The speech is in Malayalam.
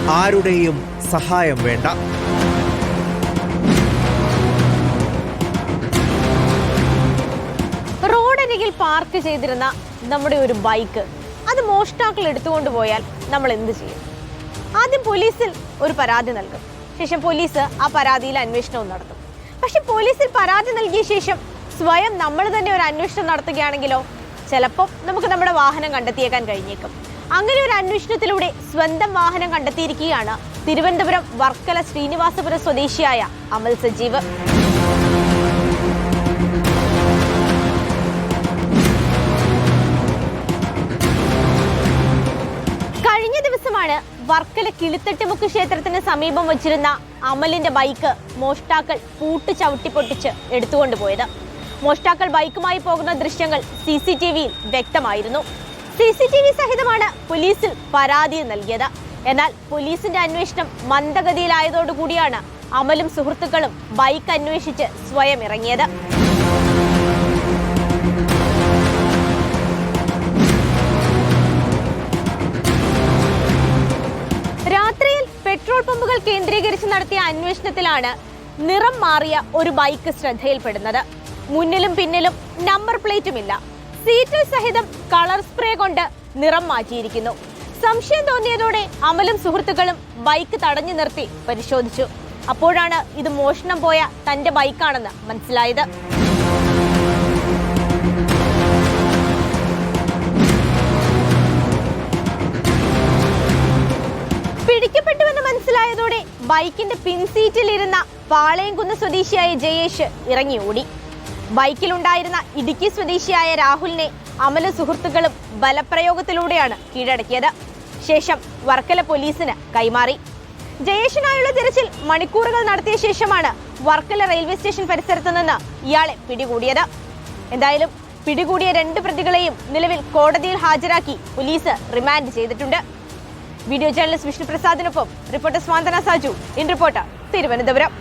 ആരുടെയും സഹായം വേണ്ട. റോഡരികിൽ പാർക്ക് ചെയ്തിരുന്ന നമ്മുടെ ഒരു ബൈക്ക് അത് മോഷ്ടാക്കൾ എടുത്തുകൊണ്ട് പോയാൽ നമ്മൾ എന്ത് ചെയ്യും? ആദ്യം പോലീസിൽ ഒരു പരാതി നൽകും. ശേഷം പോലീസ് ആ പരാതിയിൽ അന്വേഷണവും നടത്തും. പക്ഷെ പോലീസിൽ പരാതി നൽകിയ ശേഷം സ്വയം നമ്മൾ തന്നെ ഒരു അന്വേഷണം നടത്തുകയാണെങ്കിലോ ചിലപ്പോൾ നമുക്ക് നമ്മുടെ വാഹനം കണ്ടെത്തിയേക്കാൻ കഴിഞ്ഞേക്കും. അങ്ങനെ ഒരു അന്വേഷണത്തിലൂടെ സ്വന്തം വാഹനം കണ്ടെത്തിയിരിക്കുകയാണ് തിരുവനന്തപുരം വർക്കല ശ്രീനിവാസപുരം സ്വദേശിയായ അമൽ സജീവ്. കഴിഞ്ഞ ദിവസമാണ് വർക്കല കിളിത്തട്ടിമുക്ക് ക്ഷേത്രത്തിന് സമീപം വച്ചിരുന്ന അമലിന്റെ ബൈക്ക് മോഷ്ടാക്കൾ പൂട്ട് ചവിട്ടി പൊട്ടിച്ച് എടുത്തുകൊണ്ടുപോയത്. മോഷ്ടാക്കൾ ബൈക്കുമായി പോകുന്ന ദൃശ്യങ്ങൾ CCTVയിൽ വ്യക്തമായിരുന്നു. CCTV സഹിതമാണ് പോലീസിൽ പരാതി നൽകിയത്. എന്നാൽ പോലീസിന്റെ അന്വേഷണം മന്ദഗതിയിലായതോടുകൂടിയാണ് അമലും സുഹൃത്തുക്കളും ബൈക്ക് അന്വേഷിച്ച് സ്വയം ഇറങ്ങിയത്. രാത്രിയിൽ പെട്രോൾ പമ്പുകൾ കേന്ദ്രീകരിച്ച് നടത്തിയ അന്വേഷണത്തിലാണ് നിറം മാറിയ ഒരു ബൈക്ക് ശ്രദ്ധയിൽപ്പെടുന്നത്. മുന്നിലും പിന്നിലും നമ്പർ പ്ലേറ്റുമില്ല. സീറ്റിൽ സഹിതം കളർ സ്പ്രേ കൊണ്ട് നിറം മാറ്റിയിരിക്കുന്നു. സംശയം തോന്നിയതോടെ അമലും സുഹൃത്തുക്കളും ബൈക്ക് തടഞ്ഞു നിർത്തി പരിശോധിച്ചു. അപ്പോഴാണ് ഇത് മോഷണം പോയ തന്റെ ബൈക്കാണെന്ന് മനസ്സിലായത്. പിടിക്കപ്പെട്ടുവെന്ന് മനസ്സിലായതോടെ ബൈക്കിന്റെ പിൻസീറ്റിലിരുന്ന പാളയംകുന്ന് സ്വദേശിയായ ജയേഷ് ഇറങ്ങി ഓടി. ബൈക്കിലുണ്ടായിരുന്ന ഇടുക്കി സ്വദേശിയായ രാഹുലിനെ അമലും സുഹൃത്തുക്കളും ബലപ്രയോഗത്തിലൂടെയാണ് കീഴടക്കിയത്. ശേഷം വർക്കല പോലീസിന് കൈമാറി. ജയേഷിനായുള്ള തിരച്ചിൽ മണിക്കൂറുകൾ നടത്തിയ ശേഷമാണ് വർക്കല റെയിൽവേ സ്റ്റേഷൻ പരിസരത്ത് നിന്ന് ഇയാളെ പിടികൂടിയത്. എന്തായാലും പിടികൂടിയ 2 പ്രതികളെയും നിലവിൽ കോടതിയിൽ ഹാജരാക്കി പോലീസ് റിമാൻഡ് ചെയ്തിട്ടുണ്ട്. വീഡിയോ ജേർണലിസ്റ്റ് വിഷ്ണു പ്രസാദിനൊപ്പം reporter Swanthana Saju, in reporter, Thiruvananthapuram.